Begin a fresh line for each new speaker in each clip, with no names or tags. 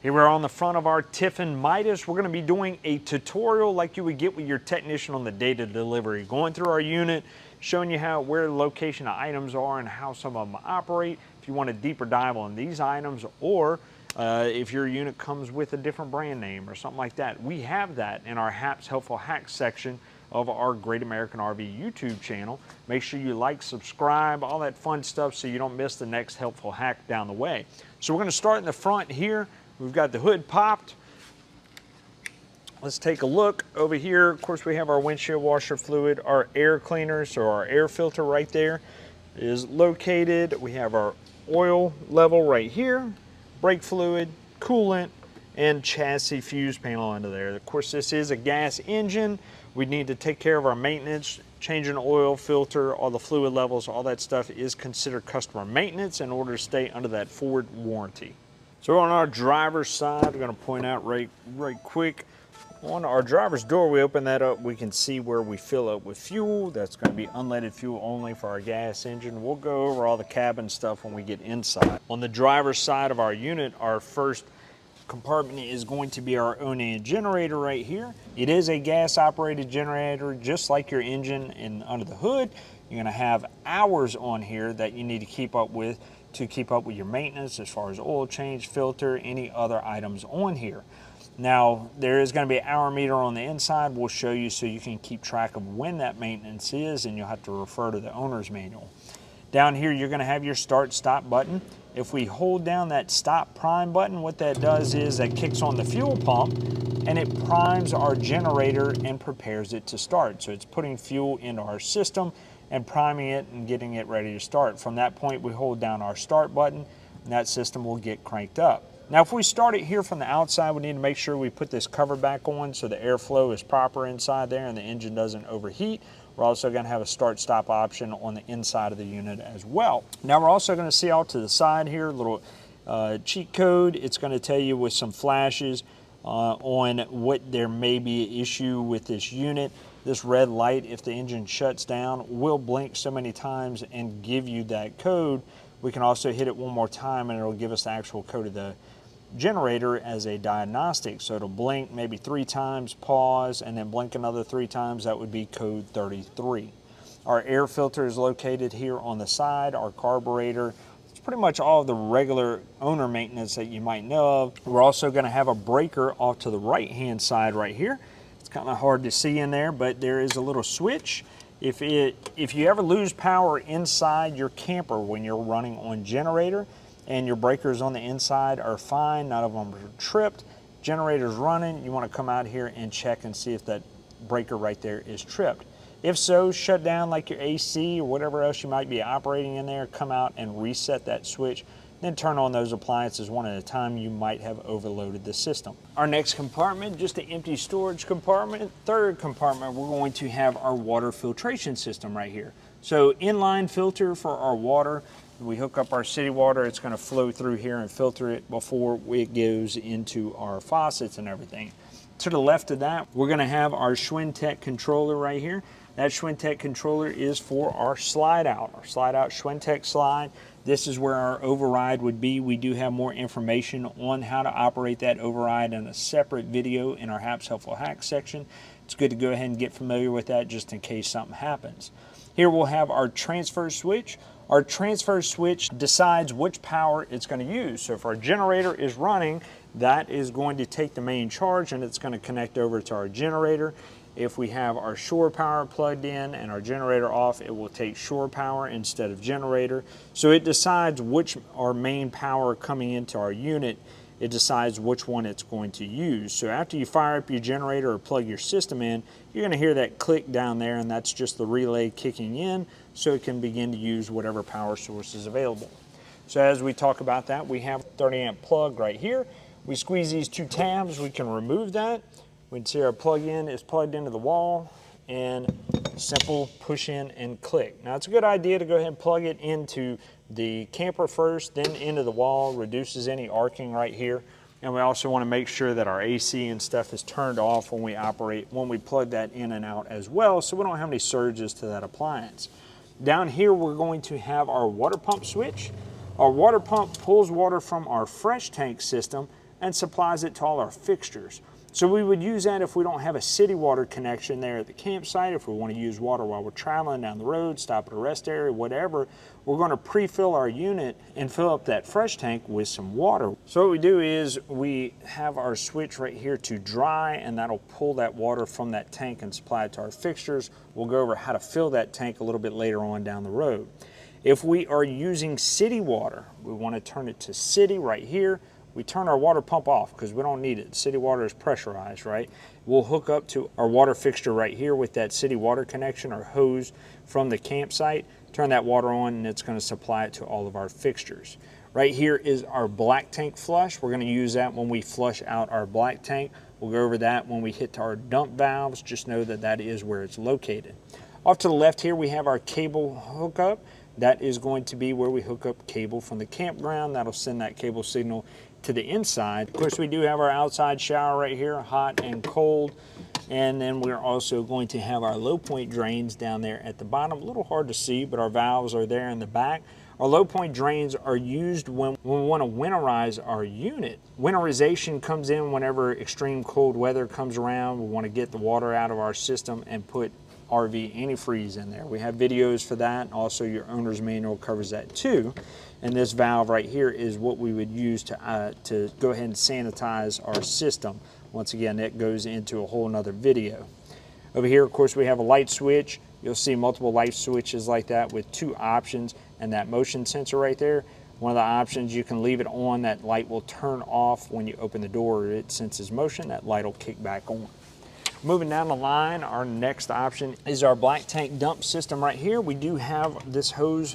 Here we're on the front of our Tiffin Midas. We're going to be doing a tutorial like you would get with your technician on the data delivery. Going through our unit, showing you where the location of items are and how some of them operate. If you want a deeper dive on these items, or if your unit comes with a different brand name or something like that, we have that in our Helpful Hacks section of our Great American RV YouTube channel. Make sure you like, subscribe, all that fun stuff so you don't miss the next helpful hack down the way. So we're going to start in the front here. We've got the hood popped. Let's take a look over here. Of course, we have our windshield washer fluid, our air cleaner, so our air filter right there is located. We have our oil level right here, brake fluid, coolant, and chassis fuse panel under there. Of course, this is a gas engine. We need to take care of our maintenance, changing oil, filter, all the fluid levels, all that stuff is considered customer maintenance in order to stay under that Ford warranty. So on our driver's side, we're going to point out right quick, on our driver's door, we open that up, we can see where we fill up with fuel. That's going to be unleaded fuel only for our gas engine. We'll go over all the cabin stuff when we get inside. On the driver's side of our unit, our first compartment is going to be our own generator right here. It is a gas operated generator, just like your engine, and under the hood, you're going to have hours on here that you need to keep up with your maintenance as far as oil change, filter, any other items on here. Now, there is going to be an hour meter on the inside. We'll show you so you can keep track of when that maintenance is, and you'll have to refer to the owner's manual. Down here, you're going to have your start stop button. If we hold down that stop prime button, what that does is that kicks on the fuel pump and it primes our generator and prepares it to start. So it's putting fuel into our system and priming it and getting it ready to start. From that point, we hold down our start button and that system will get cranked up. Now, if we start it here from the outside, we need to make sure we put this cover back on so the airflow is proper inside there and the engine doesn't overheat. We're also going to have a start-stop option on the inside of the unit as well. Now, we're also going to see out to the side here, a little cheat code. It's going to tell you with some flashes on what there may be an issue with this unit. This red light, if the engine shuts down, will blink so many times and give you that code. We can also hit it one more time and it'll give us the actual code of the generator as a diagnostic. So it'll blink maybe 3 times, pause, and then blink another 3 times. That would be code 33. Our air filter is located here on the side. Our carburetor, it's pretty much all of the regular owner maintenance that you might know of. We're also going to have a breaker off to the right hand side right here. It's kind of hard to see in there, but there is a little switch. If you ever lose power inside your camper when you're running on generator, and your breakers on the inside are fine, none of them are tripped, generator's running, you want to come out here and check and see if that breaker right there is tripped. If so, shut down like your AC or whatever else you might be operating in there, come out and reset that switch, then turn on those appliances one at a time. You might have overloaded the system. Our next compartment, just an empty storage compartment. Third compartment, we're going to have our water filtration system right here. So inline filter for our water. We hook up our city water, it's going to flow through here and filter it before it goes into our faucets and everything. To the left of that, we're going to have our Schwintek controller right here. That Schwintek controller is for our slide out Schwintek slide. This is where our override would be. We do have more information on how to operate that override in a separate video in our Helpful Hacks section. It's good to go ahead and get familiar with that just in case something happens. Here we'll have our transfer switch. Our transfer switch decides which power it's going to use. So if our generator is running, that is going to take the main charge and it's going to connect over to our generator. If we have our shore power plugged in and our generator off, it will take shore power instead of generator. So it decides which our main power coming into our unit, it decides which one it's going to use. So after you fire up your generator or plug your system in, you're going to hear that click down there, and that's just the relay kicking in so it can begin to use whatever power source is available. So as we talk about that, we have a 30 amp plug right here. We squeeze these 2 tabs, we can remove that. We can see our plug-in is plugged into the wall, and simple push in and click. Now it's a good idea to go ahead and plug it into the camper first, then into the wall, reduces any arcing right here. And we also want to make sure that our AC and stuff is turned off when we operate, when we plug that in and out as well, so we don't have any surges to that appliance. Down here, we're going to have our water pump switch. Our water pump pulls water from our fresh tank system and supplies it to all our fixtures. So we would use that if we don't have a city water connection there at the campsite, if we want to use water while we're traveling down the road, stop at a rest area, whatever, we're going to pre-fill our unit and fill up that fresh tank with some water. So what we do is we have our switch right here to dry, and that'll pull that water from that tank and supply it to our fixtures. We'll go over how to fill that tank a little bit later on down the road. If we are using city water, we want to turn it to city right here. We turn our water pump off because we don't need it. City water is pressurized, right? We'll hook up to our water fixture right here with that city water connection or hose from the campsite. Turn that water on and it's going to supply it to all of our fixtures. Right here is our black tank flush. We're going to use that when we flush out our black tank. We'll go over that when we hit to our dump valves. Just know that that is where it's located. Off to the left here we have our cable hookup. That is going to be where we hook up cable from the campground. That'll send that cable signal to the inside. Of course, we do have our outside shower right here, hot and cold. And then we're also going to have our low point drains down there at the bottom. A little hard to see, but our valves are there in the back. Our low point drains are used when we want to winterize our unit. Winterization comes in whenever extreme cold weather comes around. We want to get the water out of our system and put RV antifreeze in there. We have videos for that. Also, your owner's manual covers that too. And this valve right here is what we would use to go ahead and sanitize our system. Once again, that goes into a whole nother video. Over here, of course, we have a light switch. You'll see multiple light switches like that with two options and that motion sensor right there. One of the options, you can leave it on. That light will turn off when you open the door. It senses motion. That light will kick back on. Moving down the line, our next option is our black tank dump system right here. We do have this hose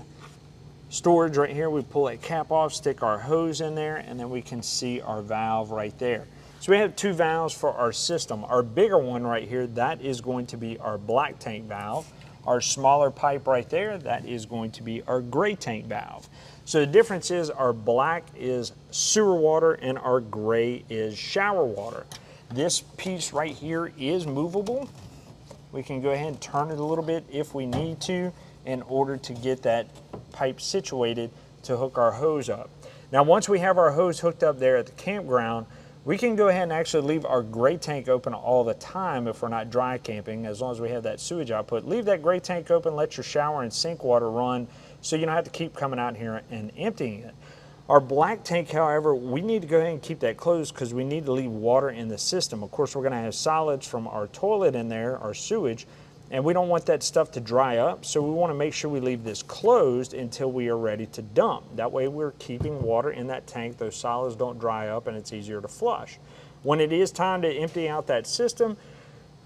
storage right here. We pull that cap off, stick our hose in there, and then we can see our valve right there. So we have two valves for our system. Our bigger one right here, that is going to be our black tank valve. Our smaller pipe right there, that is going to be our gray tank valve. So the difference is our black is sewer water and our gray is shower water. This piece right here is movable. We can go ahead and turn it a little bit if we need to in order to get that pipe situated to hook our hose up. Now, once we have our hose hooked up there at the campground, we can go ahead and actually leave our gray tank open all the time if we're not dry camping, as long as we have that sewage output. Leave that gray tank open, let your shower and sink water run so you don't have to keep coming out here and emptying it. Our black tank, however, we need to go ahead and keep that closed because we need to leave water in the system. Of course, we're going to have solids from our toilet in there, our sewage, and we don't want that stuff to dry up, so we want to make sure we leave this closed until we are ready to dump. That way we're keeping water in that tank, those solids don't dry up, and it's easier to flush. When it is time to empty out that system,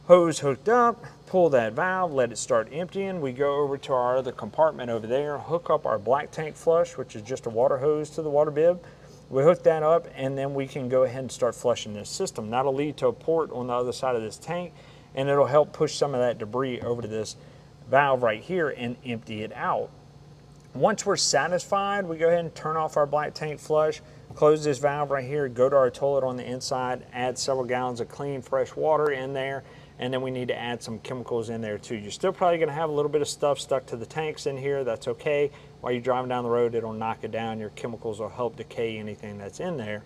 hose hooked up, pull that valve, let it start emptying. We go over to our other compartment over there, hook up our black tank flush, which is just a water hose to the water bib. We hook that up, and then we can go ahead and start flushing this system. That'll lead to a port on the other side of this tank, and it'll help push some of that debris over to this valve right here and empty it out. Once we're satisfied, we go ahead and turn off our black tank flush, close this valve right here, go to our toilet on the inside, add several gallons of clean, fresh water in there, and then we need to add some chemicals in there too. You're still probably gonna have a little bit of stuff stuck to the tanks in here. That's okay. While you're driving down the road, it'll knock it down. Your chemicals will help decay anything that's in there.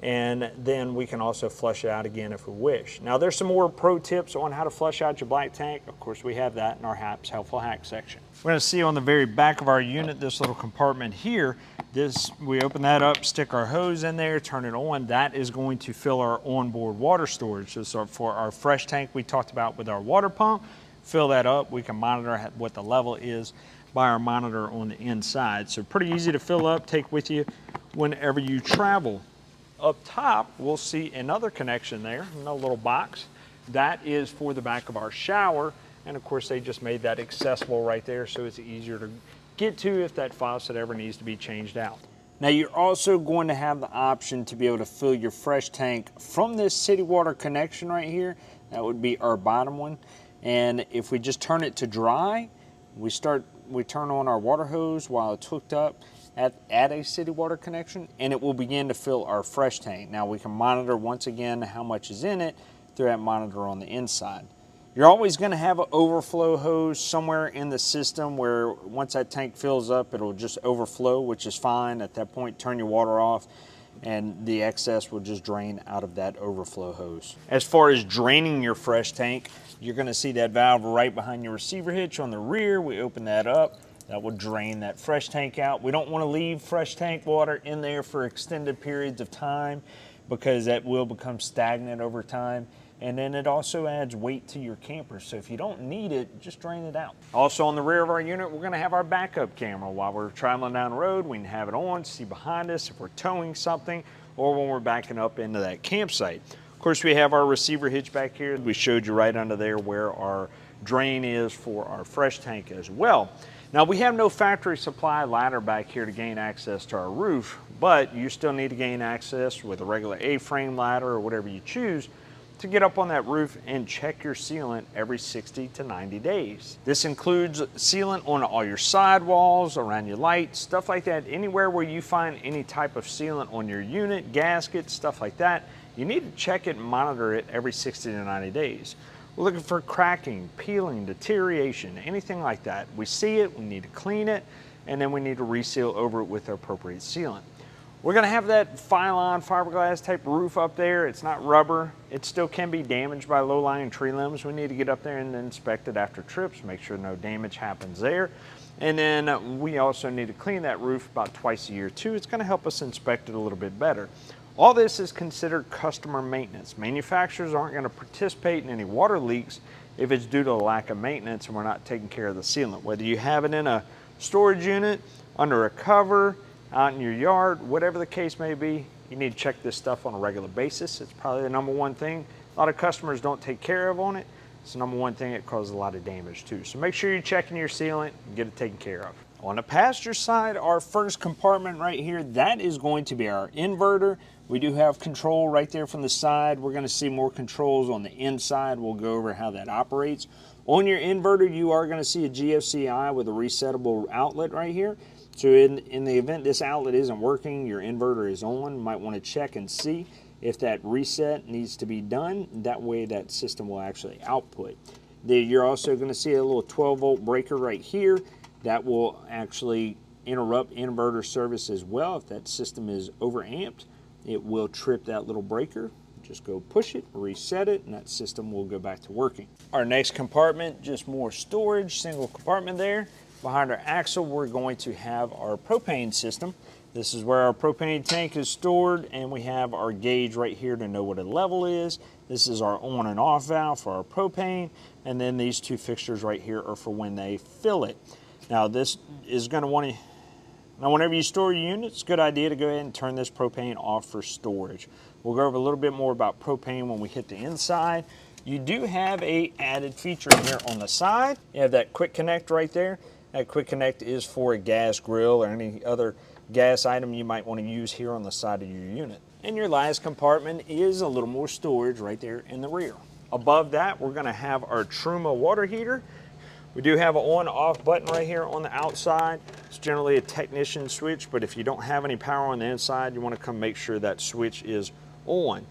And then we can also flush it out again if we wish. Now there's some more pro tips on how to flush out your black tank. Of course, we have that in our Helpful Hack section. We're gonna see on the very back of our unit, this little compartment here, we open that up, stick our hose in there, turn it on. That is going to fill our onboard water storage. So for our fresh tank we talked about with our water pump, fill that up. We can monitor what the level is by our monitor on the inside. So pretty easy to fill up, take with you whenever you travel. Up top, we'll see another connection there, another little box. That is for the back of our shower. And of course, they just made that accessible right there so it's easier to get to if that faucet ever needs to be changed out. Now, you're also going to have the option to be able to fill your fresh tank from this city water connection right here. That would be our bottom one. And if we just turn it to dry, we turn on our water hose while it's hooked up at a city water connection, and it will begin to fill our fresh tank. Now we can monitor once again how much is in it through that monitor on the inside. You're always going to have an overflow hose somewhere in the system where once that tank fills up, it'll just overflow, which is fine. At that point, turn your water off. and the excess will just drain out of that overflow hose. As far as draining your fresh tank, you're gonna see that valve right behind your receiver hitch on the rear. We open that up. That will drain that fresh tank out. We don't want to leave fresh tank water in there for extended periods of time because that will become stagnant over time. And then it also adds weight to your camper. So if you don't need it, just drain it out. Also on the rear of our unit, we're going to have our backup camera. While we're traveling down the road, we can have it on, see behind us if we're towing something or when we're backing up into that campsite. Of course, we have our receiver hitch back here. We showed you right under there where our drain is for our fresh tank as well. Now, we have no factory supply ladder back here to gain access to our roof, but you still need to gain access with a regular A-frame ladder or whatever you choose to get up on that roof and check your sealant every 60 to 90 days. This includes sealant on all your sidewalls, around your lights, stuff like that. Anywhere where you find any type of sealant on your unit, gaskets, stuff like that, you need to check it and monitor it every 60 to 90 days. We're looking for cracking, peeling, deterioration, anything like that. We see it, we need to clean it, and then we need to reseal over it with the appropriate sealant. We're gonna have that Phylon fiberglass type roof up there. It's not rubber. It still can be damaged by low-lying tree limbs. We need to get up there and inspect it after trips, make sure no damage happens there. And then we also need to clean that roof about twice a year too. It's gonna help us inspect it a little bit better. All this is considered customer maintenance. Manufacturers aren't going to participate in any water leaks if it's due to a lack of maintenance and we're not taking care of the sealant. Whether you have it in a storage unit, under a cover, out in your yard, whatever the case may be, you need to check this stuff on a regular basis. It's probably the number one thing a lot of customers don't take care of on it. It's the number one thing that causes a lot of damage too. So make sure you're checking your sealant and get it taken care of. On the passenger side, our first compartment right here, that is going to be our inverter. We do have control right there from the side. We're going to see more controls on the inside. We'll go over how that operates. On your inverter, you are going to see a GFCI with a resettable outlet right here. So in the event this outlet isn't working, your inverter is on, you might want to check and see if that reset needs to be done. That way that system will actually output. You're also going to see a little 12-volt breaker right here. That will actually interrupt inverter service as well. If that system is overamped, it will trip that little breaker. Just go push it, reset it, and that system will go back to working. Our next compartment, just more storage, single compartment there. Behind our axle, we're going to have our propane system. This is where our propane tank is stored, and we have our gauge right here to know what a level is. This is our on and off valve for our propane, and then these two fixtures right here are for when they fill it. Now this is going to want to, now whenever you store your unit, it's a good idea to go ahead and turn this propane off for storage. We'll go over a little bit more about propane when we hit the inside. You do have a added feature here on the side. You have that quick connect right there. That quick connect is for a gas grill or any other gas item you might want to use here on the side of your unit. And your last compartment is a little more storage right there in the rear. Above that, we're going to have our Truma water heater. We do have an on-off button right here on the outside. It's generally a technician switch, but if you don't have any power on the inside, you want to come make sure that switch is on.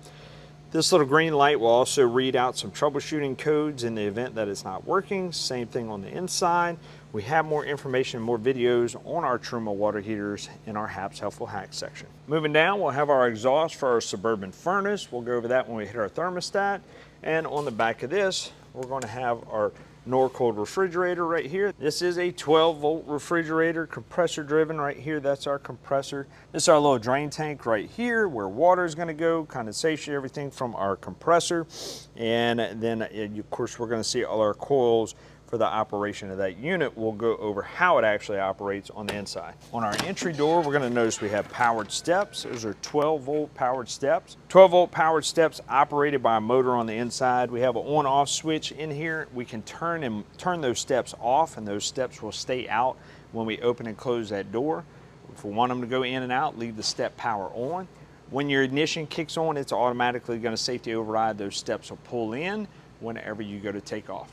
This little green light will also read out some troubleshooting codes in the event that it's not working. Same thing on the inside. We have more information, more videos on our Truma water heaters in our Haps Helpful Hacks section. Moving down, we'll have our exhaust for our Suburban furnace. We'll go over that when we hit our thermostat. And on the back of this, we're going to have our Norcold refrigerator right here. This is a 12-volt refrigerator, compressor driven right here. That's our compressor. This is our little drain tank right here where water is going to go, condensation, everything from our compressor. And then, of course, we're going to see all our coils for the operation of that unit. We'll go over how it actually operates on the inside. On our entry door, we're going to notice we have powered steps. Those are 12-volt powered steps. 12-volt powered steps operated by a motor on the inside. We have an on-off switch in here. We can turn those steps off, and those steps will stay out when we open and close that door. If we want them to go in and out, leave the step power on. When your ignition kicks on, it's automatically going to safety override. Those steps will pull in whenever you go to take off.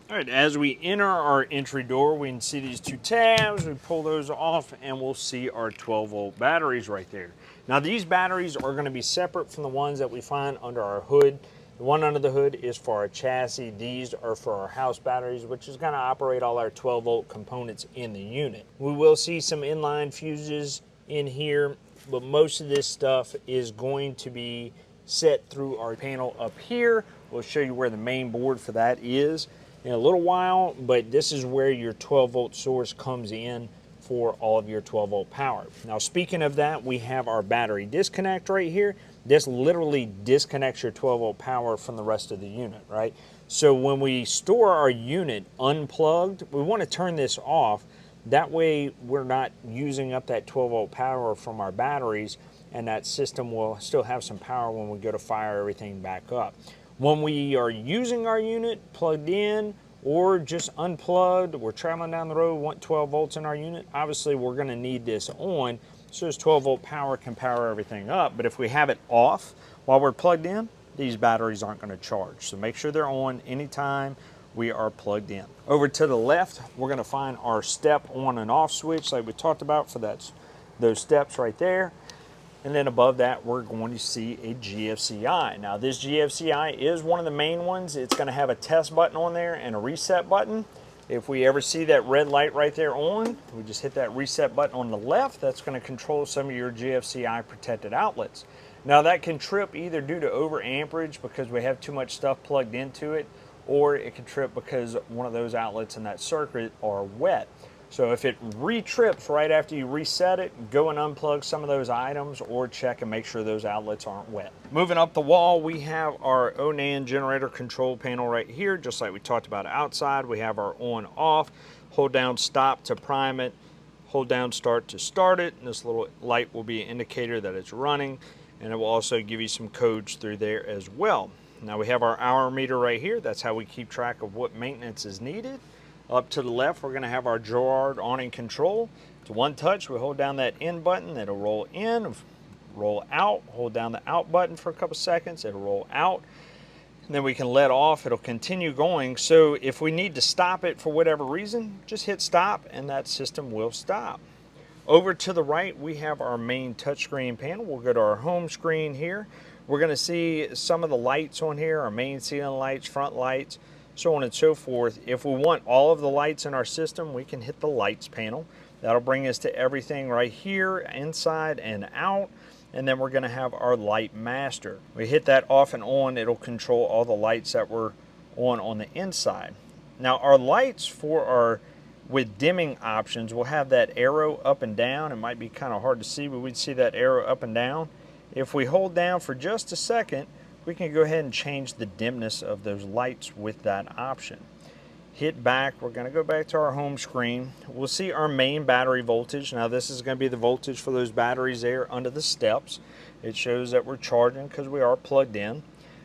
All right, as we enter our entry door, we can see these two tabs. We pull those off and we'll see our 12-volt batteries right there. Now these batteries are going to be separate from the ones that we find under our hood. The one under the hood is for our chassis. These are for our house batteries, which is going to operate all our 12-volt components in the unit. We will see some inline fuses in here but most of this stuff is going to be set through our panel up here. We'll show you where the main board for that is in a little while, but this is where your 12-volt source comes in for all of your 12-volt power. Now, speaking of that, we have our battery disconnect right here. This literally disconnects your 12-volt power from the rest of the unit, right? So when we store our unit unplugged, we want to turn this off. That way we're not using up that 12-volt power from our batteries, and that system will still have some power when we go to fire everything back up. When we are using our unit plugged in or just unplugged, we're traveling down the road, want 12 volts in our unit, obviously we're going to need this on so this 12-volt power can power everything up. But if we have it off while we're plugged in, these batteries aren't going to charge. So make sure they're on anytime we are plugged in. Over to the left, we're going to find our step on and off switch like we talked about for those steps right there. And then above that, we're going to see a GFCI. Now this GFCI is one of the main ones. It's going to have a test button on there and a reset button. If we ever see that red light right there on, we just hit that reset button on the left. That's going to control some of your GFCI protected outlets. Now that can trip either due to over amperage because we have too much stuff plugged into it, or it can trip because one of those outlets in that circuit are wet. So if it re-trips right after you reset it, go and unplug some of those items or check and make sure those outlets aren't wet. Moving up the wall, we have our ONAN generator control panel right here, just like we talked about outside. We have our on off, hold down stop to prime it, hold down start to start it, and this little light will be an indicator that it's running, and it will also give you some codes through there as well. Now we have our hour meter right here. That's how we keep track of what maintenance is needed. Up to the left, we're going to have our Gerard awning control. It's one touch. We hold down that in button. It'll roll in, roll out. Hold down the out button for a couple seconds. It'll roll out. And then we can let off. It'll continue going. So if we need to stop it for whatever reason, just hit stop and that system will stop. Over to the right, we have our main touchscreen panel. We'll go to our home screen here. We're going to see some of the lights on here, our main ceiling lights, front lights, so on and so forth. If we want all of the lights in our system, we can hit the lights panel. That'll bring us to everything right here, inside and out. And then we're going to have our light master. We hit that off and on, it'll control all the lights that were on the inside. Now our lights for our with dimming options, we'll have that arrow up and down. It might be kind of hard to see, but we'd see that arrow up and down. If we hold down for just a second, we can go ahead and change the dimness of those lights with that option. Hit back, we're going to go back to our home screen. We'll see our main battery voltage. Now this is going to be the voltage for those batteries there under the steps. It shows that we're charging because we are plugged in.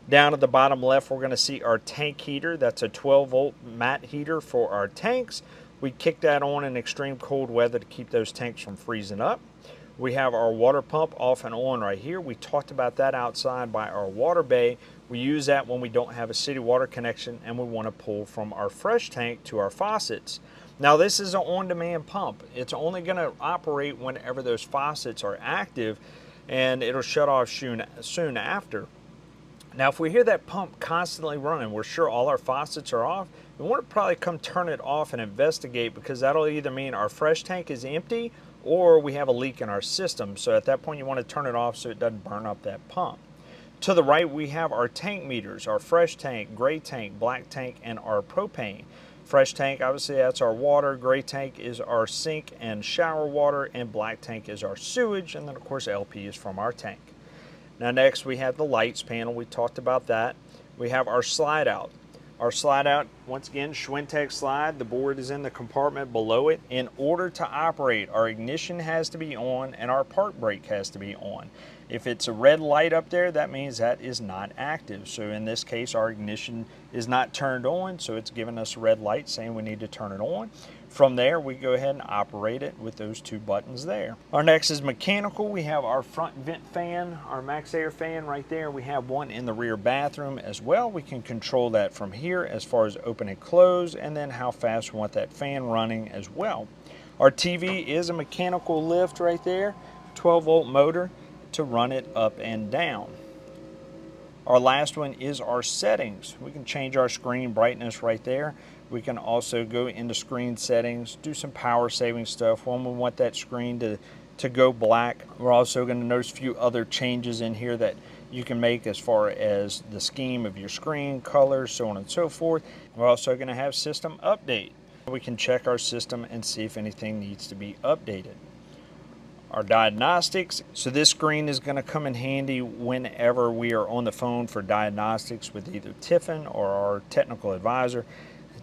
Down at the bottom left, we're going to see our tank heater. That's a 12-volt mat heater for our tanks. We kick that on in extreme cold weather to keep those tanks from freezing up. We have our water pump off and on right here. We talked about that outside by our water bay. We use that when we don't have a city water connection and we want to pull from our fresh tank to our faucets. Now this is an on-demand pump. It's only going to operate whenever those faucets are active, and it'll shut off soon after. Now if we hear that pump constantly running, we're sure all our faucets are off, we want to probably come turn it off and investigate, because that'll either mean our fresh tank is empty or we have a leak in our system. So at that point you want to turn it off so it doesn't burn up that pump. To the right we have our tank meters, our fresh tank, gray tank, black tank, and our propane. Fresh tank, obviously that's our water, gray tank is our sink and shower water, and black tank is our sewage, and then of course LP is from our tank. Now next we have the lights panel. We talked about that. We have our slide out. Our slide out, once again, Schwintek slide. The board is in the compartment below it. In order to operate, our ignition has to be on and our park brake has to be on. If it's a red light up there, that means that is not active. So in this case, our ignition is not turned on, so it's giving us a red light saying we need to turn it on. From there, we go ahead and operate it with those two buttons there. Our next is mechanical. We have our front vent fan, our max air fan right there. We have one in the rear bathroom as well. We can control that from here as far as open and close, and then how fast we want that fan running as well. Our TV is a mechanical lift right there, 12-volt motor to run it up and down. Our last one is our settings. We can change our screen brightness right there. We can also go into screen settings, do some power saving stuff when we want that screen to to go black. We're also going to notice a few other changes in here that you can make as far as the scheme of your screen, colors, so on and so forth. We're also going to have system update. We can check our system and see if anything needs to be updated. Our diagnostics. So this screen is going to come in handy whenever we are on the phone for diagnostics with either Tiffin or our technical advisor,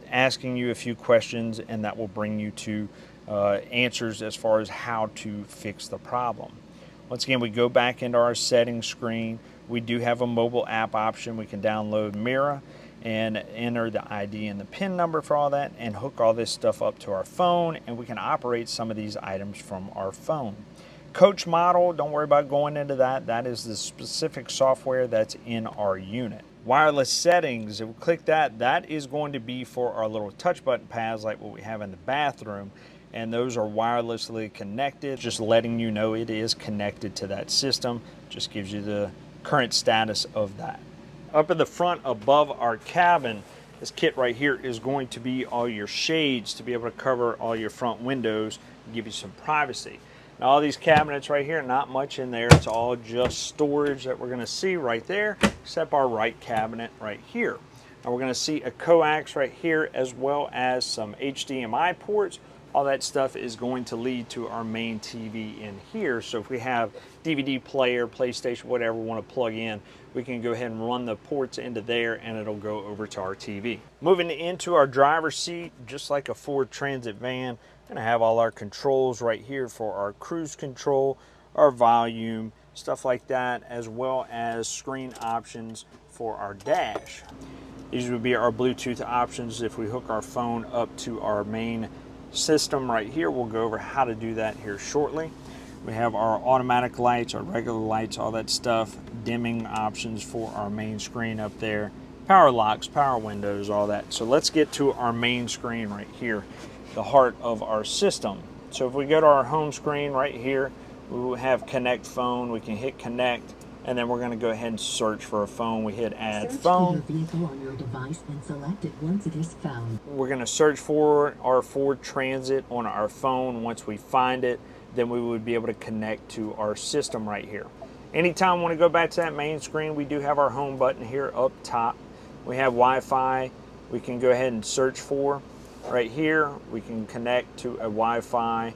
asking you a few questions, and that will bring you to answers as far as how to fix the problem. Once again, we go back into our settings screen. We do have a mobile app option. We can download Mira and enter the ID and the PIN number for all that and hook all this stuff up to our phone, and we can operate some of these items from our phone. Coach model, don't worry about going into that. That is the specific software that's in our unit. Wireless settings, if we click that, that is going to be for our little touch button pads like what we have in the bathroom, and those are wirelessly connected. Just letting you know it is connected to that system. Just gives you the current status of that. Up in the front above our cabin, this kit right here is going to be all your shades to be able to cover all your front windows and give you some privacy. Now all these cabinets right here, not much in there. It's all just storage that we're going to see right there, except our right cabinet right here. Now we're going to see a coax right here as well as some HDMI ports. All that stuff is going to lead to our main TV in here. So if we have DVD player, PlayStation, whatever we want to plug in, we can go ahead and run the ports into there and it'll go over to our TV. Moving into our driver's seat, just like a Ford Transit van, we're going to have all our controls right here for our cruise control, our volume, stuff like that, as well as screen options for our dash. These would be our Bluetooth options if we hook our phone up to our main system right here. We'll go over how to do that here shortly. We have our automatic lights, our regular lights, all that stuff, dimming options for our main screen up there, power locks, power windows, all that. So let's get to our main screen right here, the heart of our system. So if we go to our home screen right here, we will have connect phone. We can hit connect, and then we're going to go ahead and search for a phone. We hit add phone.
Search for your vehicle on your device and select it once it is found.
We're going to search for our Ford Transit on our phone. Once we find it, then we would be able to connect to our system right here. Anytime we want to go back to that main screen, we do have our home button here up top. We have Wi-Fi. We can go ahead and search for. Right here, we can connect to a Wi-Fi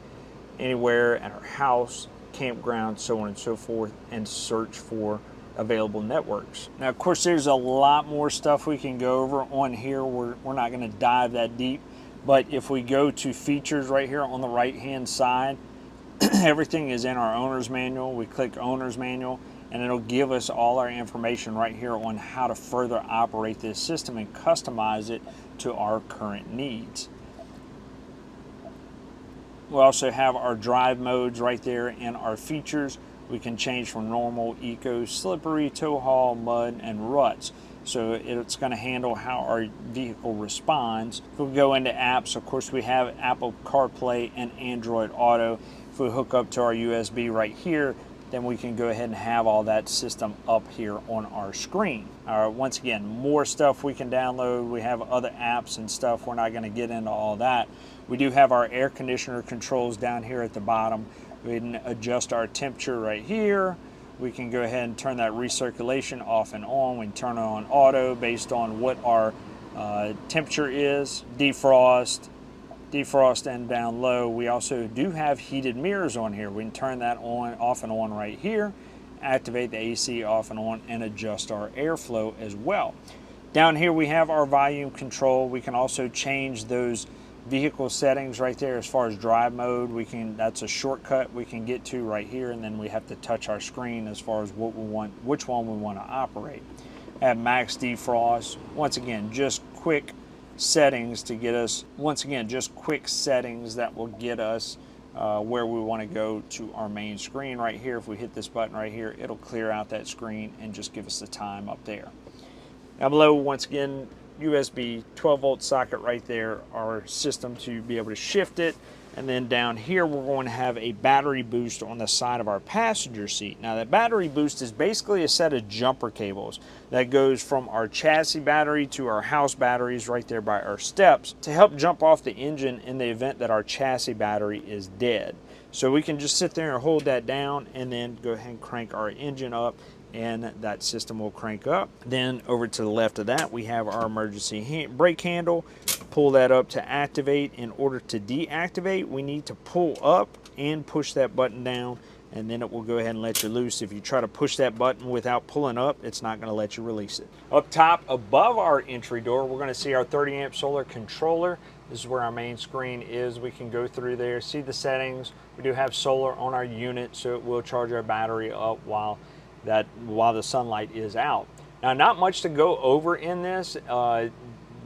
anywhere at our house, campground, so on and so forth, and search for available networks. Now, of course, there's a lot more stuff we can go over on here. We're not going to dive that deep, but if we go to features right here on the right-hand side, everything is in our owner's manual. We click owner's manual, and it'll give us all our information right here on how to further operate this system and customize it to our current needs. We also have our drive modes right there in our features. We can change from normal, eco, slippery, tow haul, mud, and ruts. So it's going to handle how our vehicle responds. If we go into apps, of course, we have Apple CarPlay and Android Auto. If we hook up to our USB right here, then we can go ahead and have all that system up here on our screen. Once again, more stuff we can download. We have other apps and stuff. We're not going to get into all that. We do have our air conditioner controls down here at the bottom. We can adjust our temperature right here. We can go ahead and turn that recirculation off and on. We can turn it on auto based on what our temperature is. Defrost and down low. We also do have heated mirrors on here. We can turn that on, off and on right here, activate the AC off and on, and adjust our airflow as well. Down here we have our volume control. We can also change those vehicle settings right there as far as drive mode. That's a shortcut we can get to right here, and then we have to touch our screen as far as what we want, which one we want to operate. Have max defrost. Once again, just quick settings to get us, quick settings that will get us where we want to go to our main screen right here. If we hit this button right here, it'll clear out that screen and just give us the time up there. Down below, once again, USB 12-volt socket right there, our system to be able to shift it. And then down here, we're going to have a battery boost on the side of our passenger seat. Now, that battery boost is basically a set of jumper cables that goes from our chassis battery to our house batteries right there by our steps to help jump off the engine in the event that our chassis battery is dead. So we can just sit there and hold that down and then go ahead and crank our engine up, and that system will crank up. Then over to the left of that, we have our emergency brake handle. Pull that up to activate. In order to deactivate, we need to pull up and push that button down, and then it will go ahead and let you loose. If you try to push that button without pulling up, it's not going to let you release it. Up top above our entry door, we're going to see our 30 amp solar controller. This is where our main screen is. We can go through there, see the settings. We do have solar on our unit, so it will charge our battery up while the sunlight is out. Now, not much to go over in this.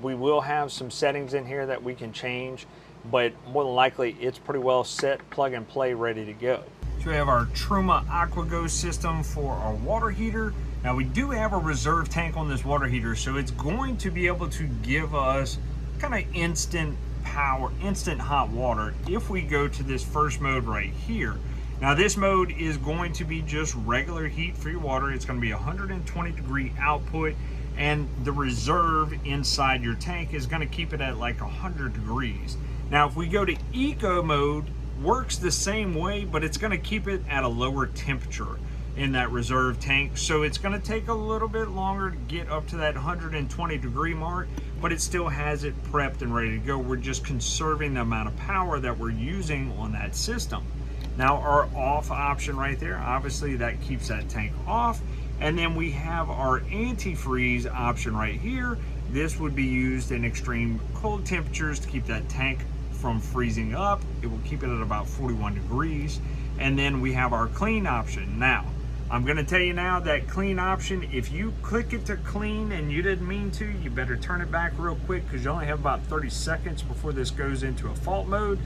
We will have some settings in here that we can change, but more than likely it's pretty well set, plug and play, ready to go. So we have our Truma AquaGo system for our water heater. Now we do have a reserve tank on this water heater, so it's going to be able to give us kind of instant power, instant hot water if we go to this first mode right here. Now this mode is going to be just regular heat for your water. It's going to be 120 degree output, and the reserve inside your tank is going to keep it at like 100 degrees. Now if we go to eco mode, works the same way, but it's going to keep it at a lower temperature in that reserve tank, so it's going to take a little bit longer to get up to that 120 degree mark, but it still has it prepped and ready to go. We're just conserving the amount of power that we're using on that system. Now our off option right there, obviously that keeps that tank off, and then we have our antifreeze option right here. This would be used in extreme cold temperatures to keep that tank from freezing up. It will keep it at about 41 degrees. And then we have our clean option. Now I'm going to tell you now that clean option, if you click it to clean and you didn't mean to, you better turn it back real quick, because you only have about 30 seconds before this goes into a fault mode.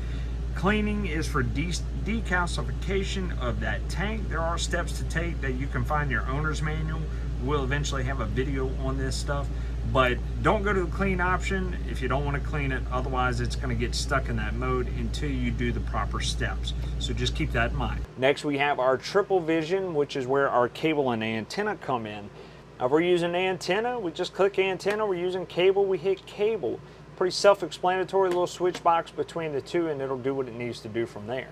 Cleaning is for decalcification of that tank. There are steps to take that you can find in your owner's manual. We'll eventually have a video on this stuff, but don't go to the clean option if you don't want to clean it. Otherwise it's going to get stuck in that mode until you do the proper steps. So just keep that in mind. Next we have our triple vision, which is where our cable and antenna come in. Now if we're using antenna, we just click antenna. We're using cable, we hit cable. Pretty self-explanatory, little switch box between the two, and it'll do what it needs to do from there.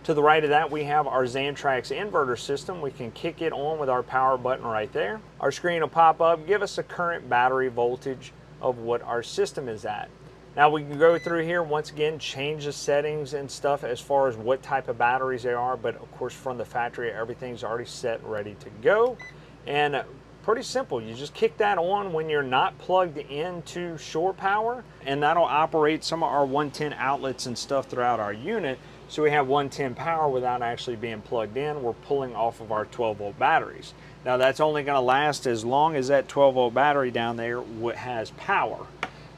To the right of that, we have our Xantrax inverter system. We can kick it on with our power button right there. Our screen will pop up, give us a current battery voltage of what our system is at. Now we can go through here, once again, change the settings and stuff as far as what type of batteries they are, but of course from the factory, everything's already set, ready to go. And pretty simple, you just kick that on when you're not plugged into shore power, and that'll operate some of our 110 outlets and stuff throughout our unit. So we have 110 power without actually being plugged in. We're pulling off of our 12 volt batteries. Now that's only going to last as long as that 12 volt battery down there has power.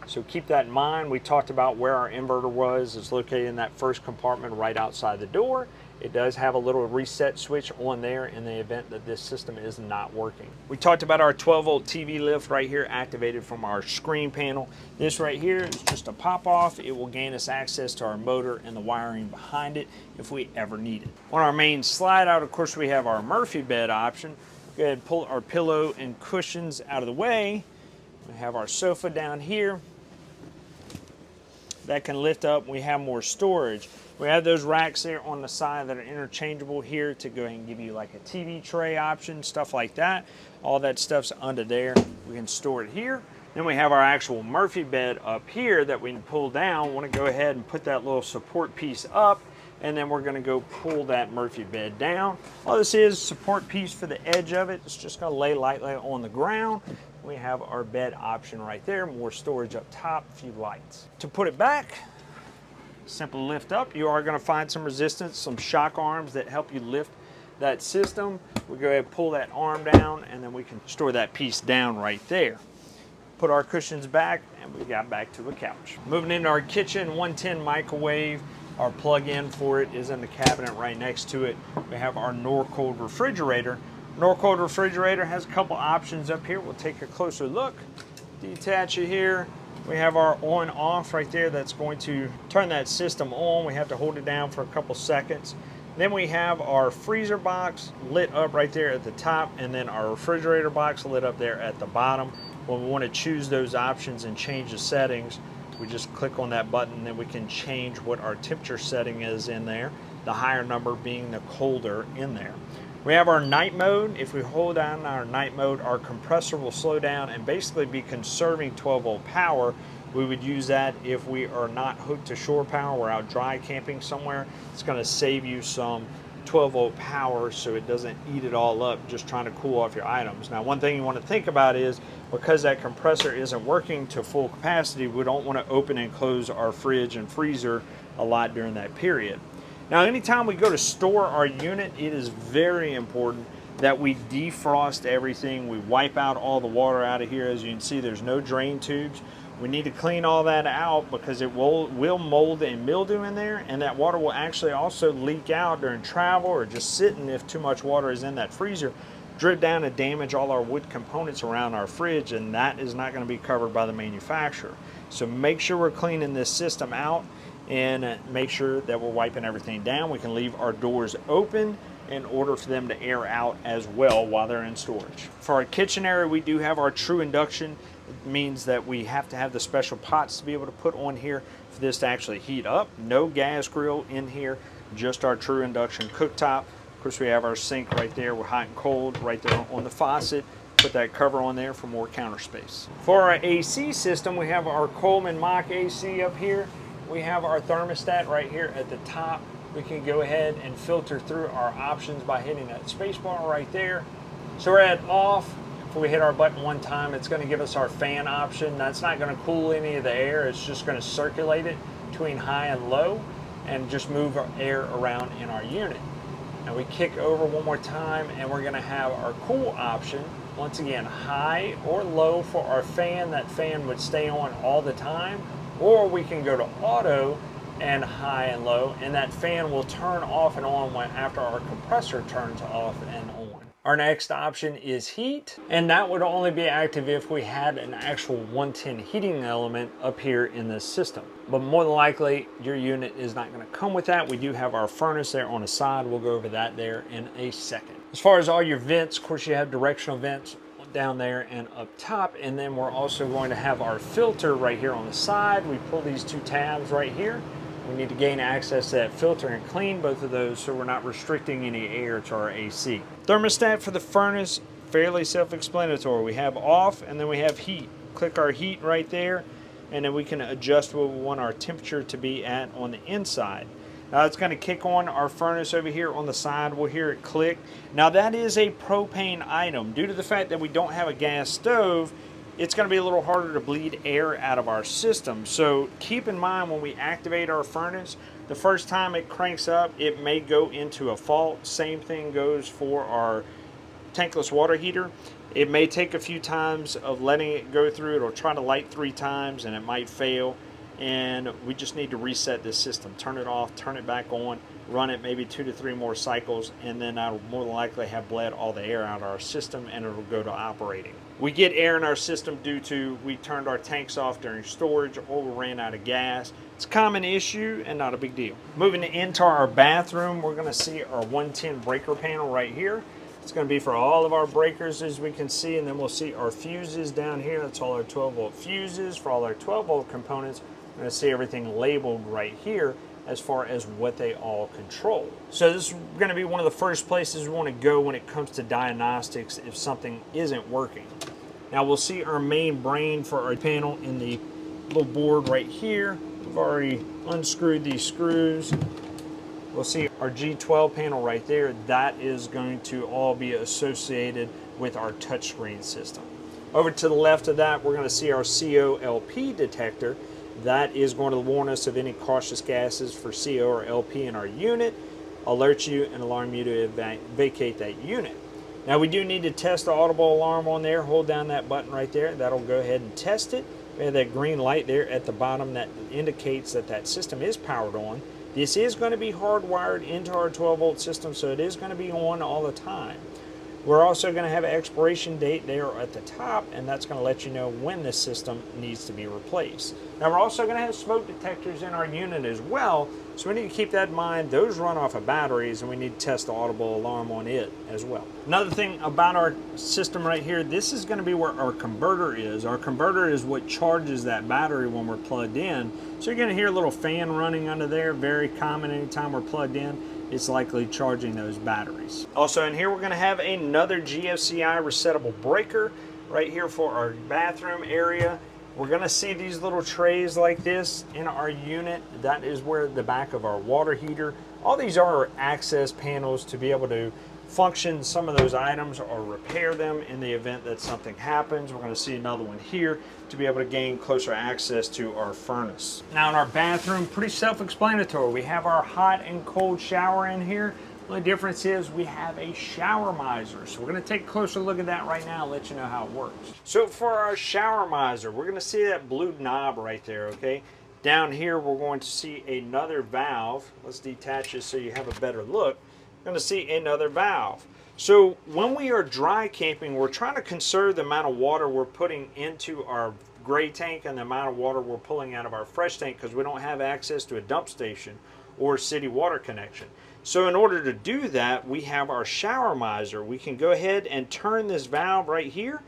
So keep that in mind. We talked about where our inverter was. It's located in that first compartment right outside the door. It does have a little reset switch on there in the event that this system is not working. We talked about our 12 volt TV lift right here, activated from our screen panel. This right here is just a pop off. It will gain us access to our motor and the wiring behind it if we ever need it. On our main slide out, of course, we have our Murphy bed option. Go ahead and pull our pillow and cushions out of the way. We have our sofa down here. That can lift up. We have more storage. We have those racks there on the side that are interchangeable here to go ahead and give you like a TV tray option, stuff like that. All that stuff's under there. We can store it here. Then we have our actual Murphy bed up here that we can pull down. Want to go ahead and put that little support piece up, and then we're going to go pull that Murphy bed down. All this is support piece for the edge of it. It's just going to lay lightly on the ground. We have our bed option right there, more storage up top, a few lights. To put it back, simply lift up. You are going to find some resistance, some shock arms that help you lift that system. We go ahead and pull that arm down, and then we can store that piece down right there. Put our cushions back, and we got back to a couch. Moving into our kitchen, 110 microwave. Our plug-in for it is in the cabinet right next to it. We have our Norcold refrigerator. Norcold refrigerator has a couple options up here. We'll take a closer look. Detach it here. We have our on off right there. That's going to turn that system on. We have to hold it down for a couple seconds. Then we have our freezer box lit up right there at the top, and then our refrigerator box lit up there at the bottom. When we want to choose those options and change the settings, we just click on that button, and then we can change what our temperature setting is in there. the higher number being the colder in there. We have our night mode. If we hold down our night mode, our compressor will slow down and basically be conserving 12-volt power. We would use that if we are not hooked to shore power, we're out dry camping somewhere. It's going to save you some 12-volt power so it doesn't eat it all up just trying to cool off your items. Now, one thing you want to think about is because that compressor isn't working to full capacity, we don't want to open and close our fridge and freezer a lot during that period. Now, anytime we go to store our unit, it is very important that we defrost everything. We wipe out all the water out of here. As you can see, there's no drain tubes. We need to clean all that out because it will mold and mildew in there, and that water will actually also leak out during travel or just sitting if too much water is in that freezer, drip down and damage all our wood components around our fridge, and that is not going to be covered by the manufacturer. So make sure we're cleaning this system out and make sure that we're wiping everything down. We can leave our doors open in order for them to air out as well while they're in storage. For our kitchen area, we do have our true induction. It means that we have to have the special pots to be able to put on here for this to actually heat up. No gas grill in here, just our true induction cooktop. Of course, we have our sink right there. We're hot and cold right there on the faucet. Put that cover on there for more counter space. For our AC system, we have our Coleman Mach AC up here. We have our thermostat right here at the top. We can go ahead and filter through our options by hitting that space bar right there. So we're at off. If we hit our button one time, it's going to give us our fan option. That's not going to cool any of the air. It's just going to circulate it between high and low and just move our air around in our unit. Now we kick over one more time and we're going to have our cool option. Once again, high or low for our fan. That fan would stay on all the time. Or we can go to auto and high and low, and that fan will turn off and on after our compressor turns off and on. Our next option is heat, and that would only be active if we had an actual 110 heating element up here in this system. But more than likely, your unit is not going to come with that. We do have our furnace there on the side. We'll go over that there in a second. As far as all your vents, of course, you have directional vents down there and up top, and then we're also going to have our filter right here on the side. We pull these two tabs right here. We need to gain access to that filter and clean both of those so we're not restricting any air to our AC. Thermostat for the furnace, fairly self-explanatory. We have off and then we have heat. Click our heat right there, and then we can adjust what we want our temperature to be at on the inside. Now it's going to kick on our furnace over here on the side. We'll hear it click. Now that is a propane item. Due to the fact that we don't have a gas stove, it's going to be a little harder to bleed air out of our system. So keep in mind when we activate our furnace, the first time it cranks up, it may go into a fault. Same thing goes for our tankless water heater. It may take a few times of letting it go through. It'll try to light 3 times and it might fail. And we just need to reset this system. Turn it off, turn it back on, run it maybe 2 to 3 more cycles, and then that'll more than likely have bled all the air out of our system and it'll go to operating. We get air in our system due to we turned our tanks off during storage or we ran out of gas. It's a common issue and not a big deal. Moving into our bathroom, we're going to see our 110 breaker panel right here. It's going to be for all of our breakers, as we can see, and then we'll see our fuses down here. That's all our 12-volt fuses for all our 12-volt components. We're going to see everything labeled right here as far as what they all control. So this is going to be one of the first places we want to go when it comes to diagnostics if something isn't working. Now we'll see our main brain for our panel in the little board right here. We've already unscrewed these screws. We'll see our G12 panel right there. That is going to all be associated with our touchscreen system. Over to the left of that, we're going to see our CO-LP detector. That is going to warn us of any cautious gases for CO or LP in our unit, alert you and alarm you to vacate that unit. Now we do need to test the audible alarm on there. Hold down that button right there. That'll go ahead and test it. We have that green light there at the bottom that indicates that that system is powered on. This is going to be hardwired into our 12-volt system, so it is going to be on all the time. We're also going to have an expiration date there at the top, and that's going to let you know when this system needs to be replaced. Now we're also going to have smoke detectors in our unit as well, so we need to keep that in mind. Those run off of batteries, and we need to test the audible alarm on it as well. Another thing about our system right here, this is going to be where our converter is. Our converter is what charges that battery when we're plugged in. So you're going to hear a little fan running under there, very common anytime we're plugged in. it's likely charging those batteries. Also in here, we're going to have another GFCI resettable breaker right here for our bathroom area. We're going to see these little trays like this in our unit. That is where the back of our water heater. All these are access panels to be able to function some of those items or repair them in the event that something happens. We're going to see another one here to be able to gain closer access to our furnace. Now in our bathroom, pretty self-explanatory. We have our hot and cold shower in here. The only difference is we have a shower miser. So we're going to take a closer look at that right now and let you know how it works. So for our shower miser, we're going to see that blue knob right there, okay? Down here, we're going to see another valve. Let's detach this so you have a better look. We're going to see another valve. So when we are dry camping, we're trying to conserve the amount of water we're putting into our gray tank and the amount of water we're pulling out of our fresh tank because we don't have access to a dump station or city water connection. So in order to do that, we have our shower miser. We can go ahead and turn this valve right here,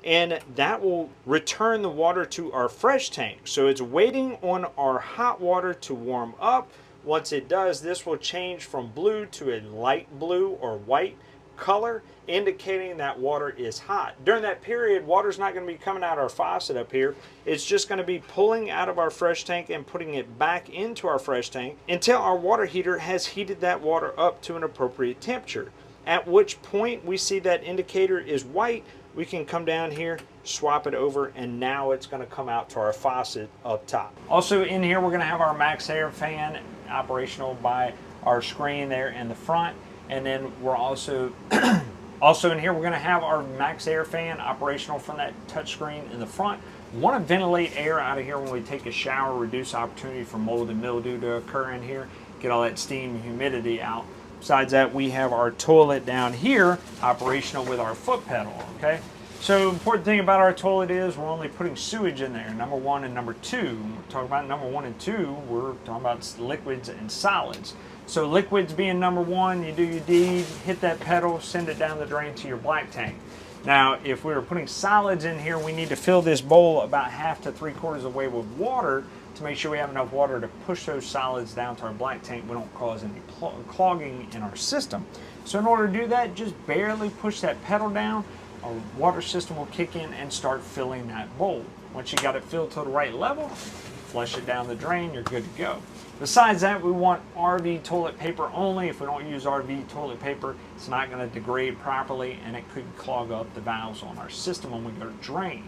and that will return the water to our fresh tank. So it's waiting on our hot water to warm up. Once it does, this will change from blue to a light blue or white color, indicating that water is hot. During that period, water's not going to be coming out of our faucet up here. It's just going to be pulling out of our fresh tank and putting it back into our fresh tank until our water heater has heated that water up to an appropriate temperature. At which point we see that indicator is white, we can come down here, swap it over, and now it's going to come out to our faucet up top. Also in here, we're going to have our max air fan operational by our screen there in the front. And then we're also in here, we're going to have our max air fan operational from that touchscreen in the front. We want to ventilate air out of here when we take a shower, reduce opportunity for mold and mildew to occur in here, get all that steam and humidity out. Besides that, we have our toilet down here operational with our foot pedal, okay? So important thing about our toilet is we're only putting sewage in there, number one and number two. When we're talking about number one and two, we're talking about liquids and solids. So liquids being number one, you do your deed, hit that pedal, send it down the drain to your black tank. Now, if we were putting solids in here, we need to fill this bowl about 1/2 to 3/4 of the way with water to make sure we have enough water to push those solids down to our black tank. We don't cause any clogging in our system. So in order to do that, just barely push that pedal down. Our water system will kick in and start filling that bowl. Once you got it filled to the right level, flush it down the drain, you're good to go. Besides that, we want RV toilet paper only. If we don't use RV toilet paper, it's not going to degrade properly and it could clog up the valves on our system when we go to drain.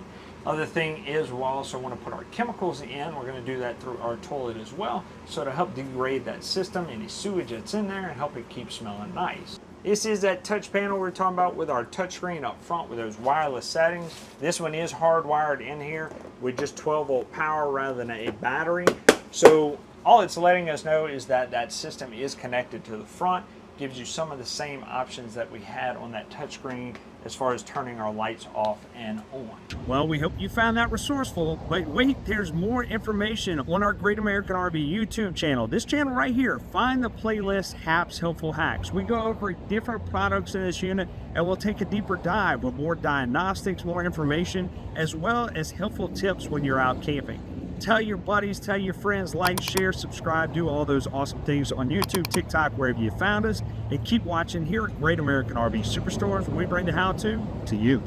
Other thing is we'll also want to put our chemicals in. We're going to do that through our toilet as well. So to help degrade that system, any sewage that's in there, and help it keep smelling nice. This is that touch panel we're talking about with our touchscreen up front with those wireless settings. This one is hardwired in here with just 12-volt power rather than a battery. So all it's letting us know is that that system is connected to the front. Gives you some of the same options that we had on that touchscreen as far as turning our lights off and on.
Well, we hope you found that resourceful, but wait, there's more information on our Great American RV YouTube channel. This channel right here, find the playlist Hap's Helpful Hacks. We go over different products in this unit and we'll take a deeper dive with more diagnostics, more information, as well as helpful tips when you're out camping. Tell your buddies, tell your friends, like, share, subscribe, do all those awesome things on YouTube, TikTok, wherever you found us. And keep watching here at Great American RV Superstores, where we bring the how-to you.